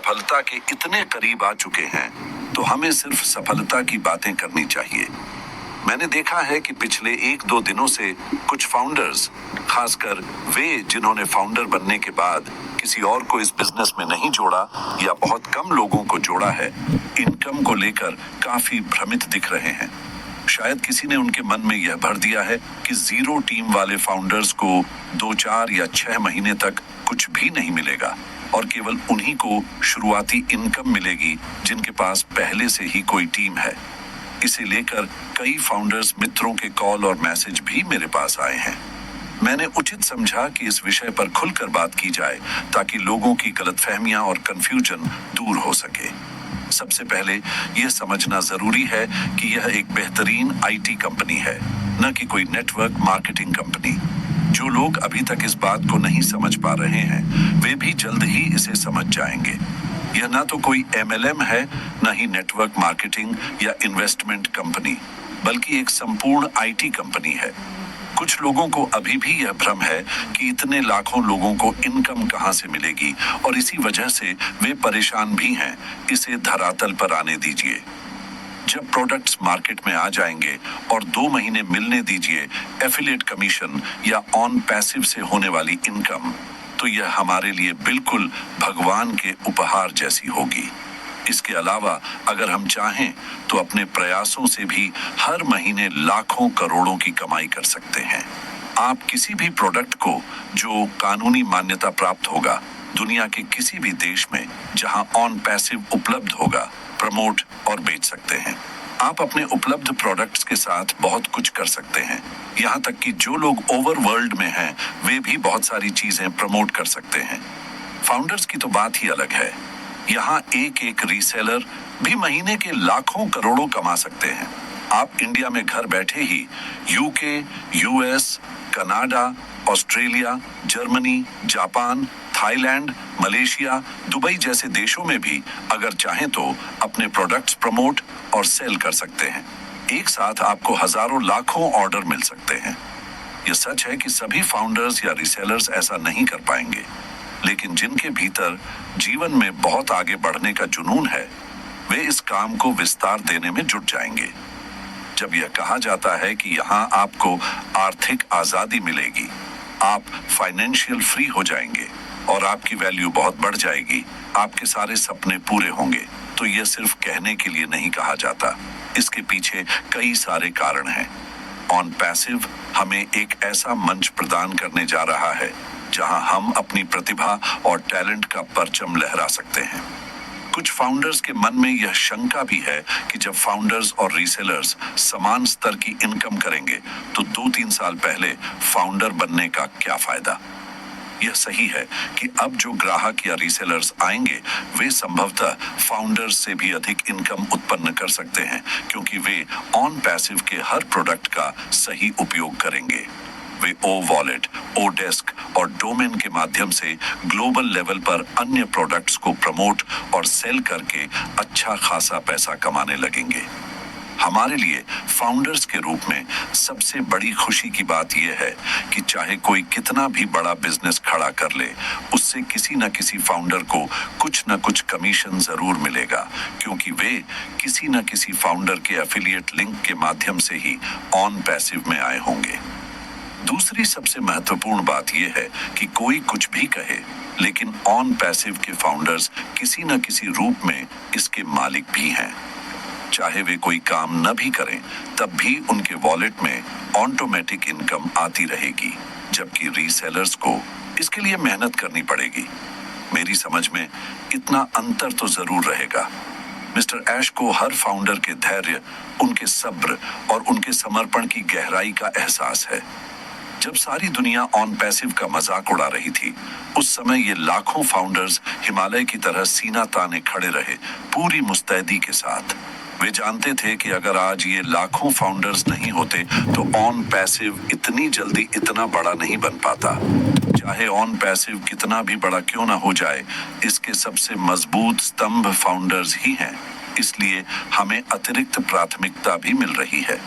सफलता के इतने करीब आ चुके हैं तो हमें सिर्फ सफलता की बातें करनी चाहिए। मैंने देखा है कि पिछले 1-2 दिनों से कुछ फाउंडर्स, खासकर वे जिन्होंने फाउंडर बनने के बाद किसी और को इस बिजनेस में नहीं जोड़ा या बहुत कम लोगों को जोड़ा है, इनकम को लेकर काफी भ्रमित दिख रहे हैं। शायद किसी ने उनके मन में यह भर दिया है कि जीरो टीम वाले फाउंडर्स को 2, 4 या 6 महीने तक कुछ भी नहीं मिलेगा और केवल उन्हीं को शुरुआती इनकम मिलेगी जिनके पास पहले से ही कोई टीम है। इसे लेकर कई फाउंडर्स मित्रों के कॉल और मैसेज भी मेरे पास आए हैं। मैंने उचित समझा कि इस विषय पर खुलकर बात की जाए ताकि लोगों की गलतफहमियां और कंफ्यूजन दूर हो सके। सबसे पहले यह समझना जरूरी है कि यह एक बेहतरीन आईटी कंपनी है, न कि कोई नेटवर्क मार्केटिंग कंपनी। जो लोग अभी तक इस बात को नहीं समझ पा रहे हैं, वे भी जल्द ही इसे समझ जाएंगे। यह ना तो कोई MLM है, न ही नेटवर्क मार्केटिंग या इन्वेस्टमेंट कंपनी, बल्कि एक संपूर्ण आईटी कंपनी है। कुछ लोगों को अभी भी यह भ्रम है कि इतने लाखों लोगों को इनकम कहां से मिलेगी और इसी वजह से वे परेशान भी हैं। इसे धरातल पर आने दीजिए। जब प्रोडक्ट्स मार्केट में आ जाएंगे और 2 महीने मिलने दीजिए एफिलिएट कमीशन या ऑन पैसिव से होने वाली इनकम, तो यह हमारे लिए बिल्कुल भगवान के उपहार जैसी होगी। इसके अलावा अगर हम चाहें तो अपने प्रयासों से भी हर महीने लाखों करोड़ों की कमाई कर सकते हैं। आप किसी भी प्रोडक्ट को जो कानूनी मान्यता प्राप्त होगा, दुनिया के किसी भी देश में जहां ऑन पैसिव उपलब्ध होगा, प्रमोट और बेच सकते हैं। आप अपने उपलब्ध प्रोडक्ट्स के साथ बहुत कुछ कर सकते हैं। यहाँ तक कि जो लोग ओवरवर्ल्ड में हैं, वे भी बहुत सारी चीजें प्रमोट कर सकते हैं। फाउंडर्स की तो बात ही अलग है। यहाँ एक रीसेलर भी महीने के लाखों करोड़ों कमा सकते हैं। आप इंडिया में घर बैठे ही UK, US, Canada, Australia, Germany, Japan, Thailand, Malaysia, Dubai जैसे देशों में भी अगर चाहें तो अपने प्रोडक्ट्स प्रमोट और सेल कर सकते हैं। एक साथ आपको हजारों लाखों ऑर्डर मिल सकते हैं। यह सच है कि सभी फाउंडर्स या रीसेलर्स ऐसा नहीं कर पाएंगे, लेकिन जिनके भीतर जीवन में बहुत आगे बढ़ने का जुनून है, वे इस काम को विस्तार देने में जुट जाएंगे। जब यह कहा जाता है कि यहाँ आपको आर्थिक आजादी मिलेगी, आप फाइनेंशियल फ्री हो जाएंगे और आपकी वैल्यू बहुत बढ़ जाएगी, आपके सारे सपने पूरे होंगे, तो यह सिर्फ कहने के लिए नहीं कहा जाता। इसके पीछे कई सारे कारण हैं। ऑन पैसिव हमें एक ऐसा मंच प्रदान करने जा रहा है जहां हम अपनी प्रतिभा और टैलेंट का परचम लहरा सकते हैं। कुछ फाउंडर्स के मन में यह शंका भी है कि जब फाउंडर्स और रीसेलर्स समान स्तर की इनकम करेंगे तो 2-3 साल पहले फाउंडर बनने का क्या फायदा। यह सही है कि अब जो ग्राहक या रीसेलर्स आएंगे वे संभवतः फाउंडर्स से भी अधिक इनकम उत्पन्न कर सकते हैं, क्योंकि वे ऑन पैसिव के हर प्रोडक्ट का सही उपयोग करेंगे। वे वॉलेट, डेस्क और डोमेन के माध्यम से ग्लोबल लेवल पर अन्य प्रोडक्ट्स को प्रमोट और सेल करके अच्छा खासा पैसा कमाने लगेंगे। हमारे लिए फाउंडर्स के रूप में सबसे बड़ी खुशी की बात यह है कि चाहे कोई कितना भी बड़ा बिजनेस खड़ा कर ले, उससे किसी न किसी फाउंडर को कुछ न कुछ कमीशन जरूर मिलेगा, क्योंकि वे किसी न किसी फाउंडर के एफिलिएट लिंक के माध्यम से ही ऑन पैसिव में आए होंगे। दूसरी सबसे महत्वपूर्ण बात यह है कि कोई कुछ भी कहे, लेकिन ऑन पैसिव के फाउंडर्स किसी न किसी रूप में इसके मालिक भी हैं। चाहे वे कोई काम न भी करें, तब भी उनके वॉलेट में ऑटोमेटिक इनकम आती रहेगी, जबकि रीसेलर्स को इसके लिए मेहनत करनी पड़ेगी। मेरी समझ में इतना अंतर तो जरूर रहेगा। मिस्टर ऐश को हर फाउंडर के धैर्य, उनके सब्र और उनके समर्पण की गहराई का एहसास है। जब सारी दुनिया ऑन पैसिव का मजाक उड़ा रही थी, उस समय ये लाखों फाउंडर्स हिमालय की तरह सीना ताने खड़े रहे, पूरी मुस्तैदी के साथ। वे जानते थे कि अगर आज ये लाखों फाउंडर्स नहीं होते तो ऑन पैसिव इतनी जल्दी इतना बड़ा नहीं बन पाता। चाहे ऑन पैसिव कितना भी बड़ा क्यों ना हो जाए, इसके सबसे मजबूत स्तंभ फाउंडर्स ही हैं। इसलिए हमें अतिरिक्त प्राथमिकता भी मिल रही है।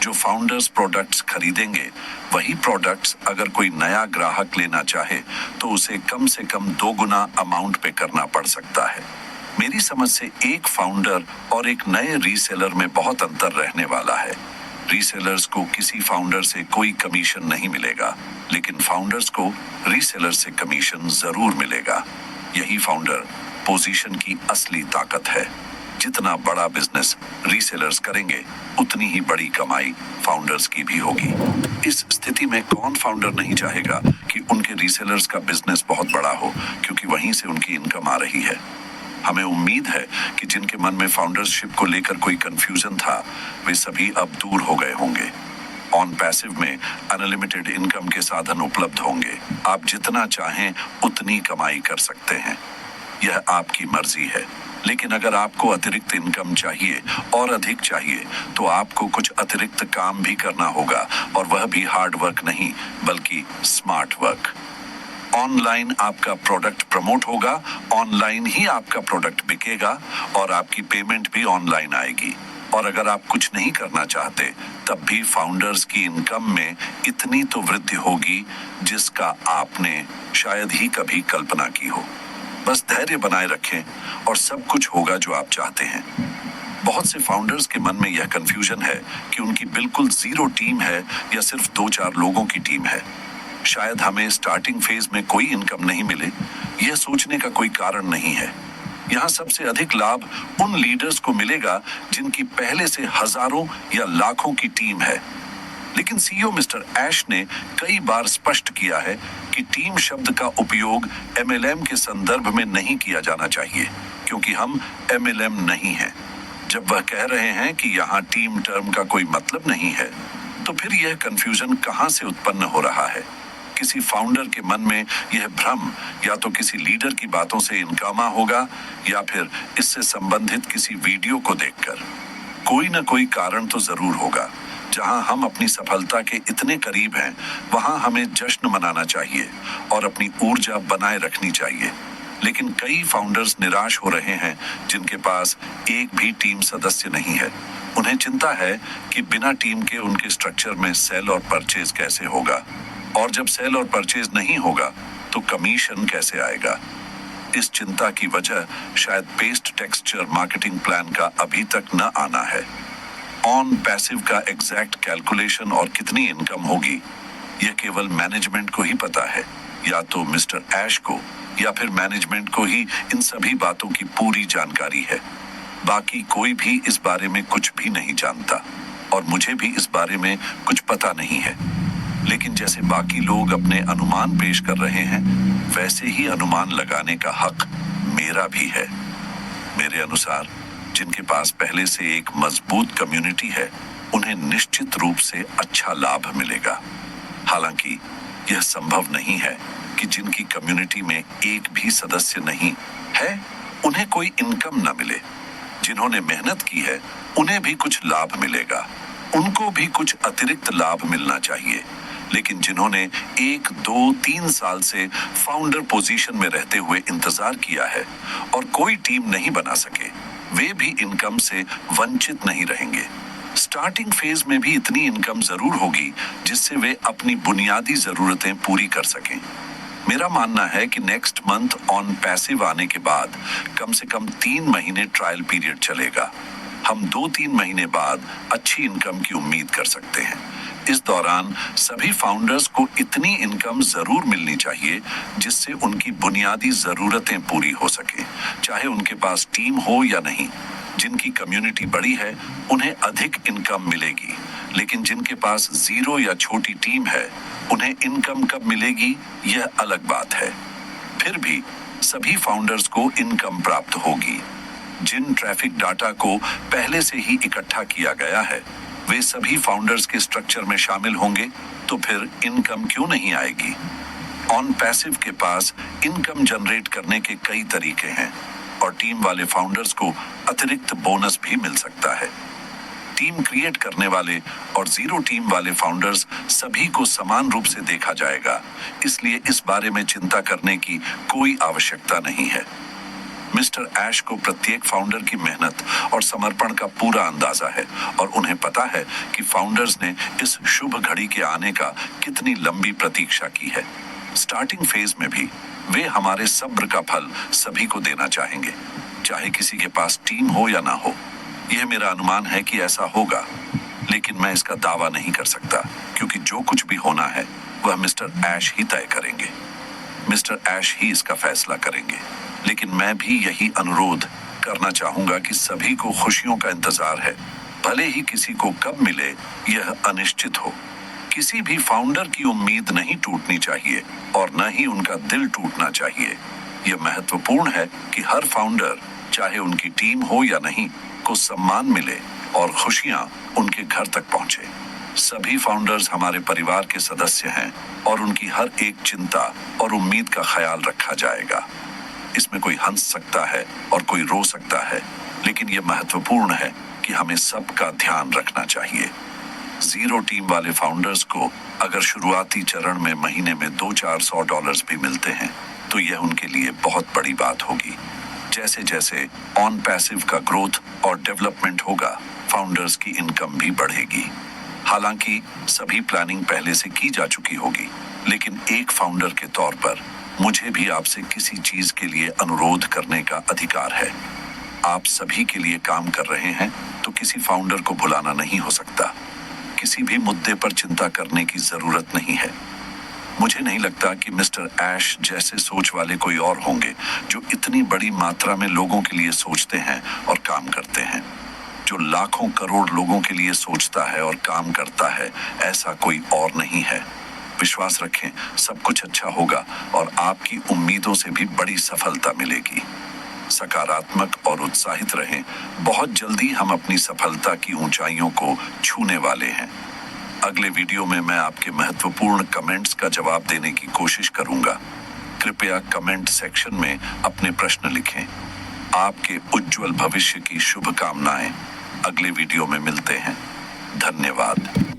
जो फाउंडर्स प्रोडक्ट्स खरीदेंगे वही प्रोडक्ट्स अगर कोई नया ग्राहक लेना चाहे तो उसे कम से कम 2 गुना अमाउंट पे करना पड़ सकता है। मेरी समझ से एक फाउंडर और एक नए रीसेलर में बहुत अंतर रहने वाला है। रीसेलर्स को किसी फाउंडर से कोई कमीशन नहीं मिलेगा, लेकिन फाउंडर्स को रीसेलर से कमीशन जरूर मिलेगा। यही फाउंडर पोजीशन की असली ताकत है। जितना बड़ा बिजनेस रीसेलर्स करेंगे उतनी ही बड़ी कमाई फाउंडर्स की भी होगी। इस स्थिति में कौन फाउंडर नहीं चाहेगा कि उनके रीसेलर्स का बिजनेस बहुत बड़ा हो, क्योंकि वहीं से उनकी इनकम आ रही है। हमें उम्मीद है कि जिनके मन में फाउंडरशिप को लेकर कोई कंफ्यूजन था वे सभी अब दूर हो गए होंगे। ऑन पैसिव में अनलिमिटेड इनकम के साधन उपलब्ध होंगे। आप जितना चाहें उतनी कमाई कर सकते हैं, यह आपकी मर्जी है। लेकिन अगर आपको अतिरिक्त इनकम चाहिए और अधिक चाहिए तो आपको कुछ अतिरिक्त काम भी करना होगा, और वह भी हार्ड वर्क नहीं बल्कि स्मार्ट वर्क। ऑनलाइन आपका प्रोडक्ट प्रमोट होगा, ऑनलाइन ही आपका प्रोडक्ट बिकेगा और आपकी पेमेंट भी ऑनलाइन आएगी। और अगर आप कुछ नहीं करना चाहते तब भी फाउंडर्स की इनकम में इतनी तो वृद्धि होगी जिसका आपने शायद ही कभी कल्पना की हो। बस धैर्य बनाए रखें और सब कुछ होगा जो आप चाहते हैं। बहुत से फाउंडर्स के मन में यह कंफ्यूजन है कि उनकी बिल्कुल जीरो टीम है या सिर्फ 2-4 लोगों की टीम है। शायद हमें स्टार्टिंग फेज में कोई इनकम नहीं मिले, यह सोचने का कोई कारण नहीं है। यहाँ सबसे अधिक लाभ उन लीडर्स को मिलेगा जिनकी पहले से हजारों या लाखों की टीम है। लेकिन सीईओ मिस्टर ऐश ने कई बार स्पष्ट किया है कि टीम शब्द का उपयोग एमएलएम के संदर्भ में नहीं किया जाना चाहिए, क्योंकि हम एमएलएम नहीं हैं। जब वह कह रहे हैं कि यहाँ टीम टर्म का कोई मतलब नहीं है, तो फिर यह कंफ्यूजन कहाँ से उत्पन्न हो रहा है? किसी फाउंडर के मन में यह भ्रम या तो किसी लीडर की बातों से इनकामा होगा या फिर इससे संबंधित किसी वीडियो को देखकर। कोई न कोई कारण तो जरूर होगा। जहां हम अपनी सफलता के इतने करीब हैं, वहां हमें जश्न मनाना चाहिए और अपनी ऊर्जा बनाए रखनी चाहिए। लेकिन कई फाउंडर्स निराश हो रहे हैं जिनके पास एक भी टीम सदस्य नहीं है। उन्हें चिंता है कि बिना टीम के उनके स्ट्रक्चर में सेल और परचेज कैसे होगा, और जब सेल और परचेज नहीं होगा तो कमीशन कैसे आएगा। इस चिंता की वजह शायद पेस्ट टेक्सचर मार्केटिंग प्लान का अभी तक न आना है। ऑन पैसिव का एग्जैक्ट कैलकुलेशन और कितनी इनकम होगी यह केवल मैनेजमेंट को ही पता है, या तो मिस्टर ऐश को या फिर मैनेजमेंट को ही इन सभी बातों की पूरी जानकारी है। बाकी कोई भी इस बारे में कुछ भी नहीं जानता और मुझे भी इस बारे में कुछ पता नहीं है। लेकिन जैसे बाकी लोग अपने अनुमान पेश कर रहे हैं, वैसे ही अनुमान लगाने का हक मेरा भी है। मेरे अनुसार जिनके पास पहले से एक मजबूत कम्युनिटी है उन्हें निश्चित रूप से अच्छा लाभ मिलेगा। हालांकि यह संभव नहीं है कि जिनकी कम्युनिटी में एक भी सदस्य नहीं है उन्हें कोई इनकम न मिले। जिन्होंने मेहनत की है उन्हें भी कुछ लाभ मिलेगा, उनको भी कुछ अतिरिक्त लाभ मिलना चाहिए। लेकिन जिन्होंने 1, 2, 3 साल से फाउंडर पोजीशन में रहते हुए इंतजार किया है और कोई टीम नहीं बना सके, वे भी इनकम से वंचित नहीं रहेंगे। स्टार्टिंग फेज में भी इतनी इनकम जरूर होगी जिससे वे अपनी बुनियादी जरूरतें पूरी कर सकें। मेरा मानना है कि नेक्स्ट मंथ ऑन पैसिव आने के बाद कम से कम 3 महीने ट्रायल पीरियड चलेगा। हम 2-3 महीने बाद अच्छी इनकम की उम्मीद कर सकते हैं। इस दौरान सभी फाउंडर्स को इतनी इनकम जरूर मिलनी चाहिए जिससे उनकी बुनियादी जरूरतें पूरी हो सके, चाहे उनके पास टीम हो या नहीं। जिनकी कम्युनिटी बड़ी है उन्हें अधिक इनकम मिलेगी, लेकिन जिनके पास जीरो या छोटी टीम है उन्हें इनकम कब मिलेगी यह अलग बात है। फिर भी सभी फाउंडर्स को इनकम प्राप्त होगी। जिन ट्रैफिक डाटा को पहले से ही इकट्ठा किया गया है वे सभी फाउंडर्स के स्ट्रक्चर में शामिल होंगे, तो फिर इनकम क्यों नहीं आएगी? ऑन पैसिव के पास इनकम जनरेट करने के कई तरीके हैं और टीम वाले फाउंडर्स को अतिरिक्त बोनस भी मिल सकता है। टीम क्रिएट करने वाले और जीरो टीम वाले फाउंडर्स सभी को समान रूप से देखा जाएगा, इसलिए इस बारे में चिंता करने की कोई आवश्यकता नहीं है। मिस्टर ऐश को प्रत्येक फाउंडर की मेहनत और समर्पण का पूरा अंदाजा है और उन्हें पता है कि फाउंडर्स ने इस शुभ घड़ी के आने का कितनी लंबी प्रतीक्षा की है। स्टार्टिंग फेज में भी वे हमारे सब्र का फल सभी को देना चाहेंगे, चाहे किसी के पास टीम हो या ना हो। यह मेरा अनुमान है कि ऐसा होगा, लेकिन मैं इसका दावा नहीं कर सकता क्योंकि जो कुछ भी होना है वह मिस्टर ऐश ही तय करेंगे। मिस्टर ऐश ही इसका फैसला करेंगे। लेकिन मैं भी यही अनुरोध करना चाहूंगा कि सभी को खुशियों का इंतजार है, भले ही किसी को कब मिले यह अनिश्चित हो। किसी भी फाउंडर की उम्मीद नहीं टूटनी चाहिए और न ही उनका दिल टूटना चाहिए। यह महत्वपूर्ण है कि हर फाउंडर, चाहे उनकी टीम हो या नहीं, को सम्मान मिले और खुशियां उनके घर तक पहुंचे। सभी फाउंडर्स हमारे परिवार के सदस्य हैं और उनकी हर एक चिंता और उम्मीद का ख्याल रखा जाएगा। इसमें कोई हंस सकता है और कोई रो सकता है, लेकिन यह महत्वपूर्ण है कि हमें सबका ध्यान रखना चाहिए। जीरो टीम वाले फाउंडर्स को अगर शुरुआती चरण में महीने में $200-400 भी मिलते हैं तो यह उनके लिए बहुत बड़ी बात होगी। जैसे जैसे ऑन पैसिव का ग्रोथ और डेवलपमेंट होगा, फाउंडर्स की इनकम भी बढ़ेगी। हालांकि सभी प्लानिंग पहले से की जा चुकी होगी, लेकिन एक फाउंडर के तौर पर मुझे भी आपसे किसी चीज के लिए अनुरोध करने का अधिकार है। आप सभी के लिए काम कर रहे हैं तो किसी फाउंडर को भुलाना नहीं हो सकता। किसी भी मुद्दे पर चिंता करने की जरूरत नहीं है। मुझे नहीं लगता कि मिस्टर ऐश जैसे सोच वाले कोई और होंगे जो इतनी बड़ी मात्रा में लोगों के लिए सोचते हैं और काम करते हैं। जो लाखों करोड़ लोगों के लिए सोचता है और काम करता है, ऐसा कोई और नहीं है। विश्वास रखें, सब कुछ अच्छा होगा और आपकी उम्मीदों से भी बड़ी सफलता मिलेगी। सकारात्मक और उत्साहित रहें। बहुत जल्दी हम अपनी सफलता की ऊंचाइयों को छूने वाले हैं। अगले वीडियो में मैं आपके महत्वपूर्ण कमेंट्स का जवाब देने की कोशिश करूंगा। कृपया कमेंट सेक्शन में अपने प्रश्न लिखें। आपके उज्जवल भविष्य की शुभकामनाएं। अगले वीडियो में मिलते हैं। धन्यवाद।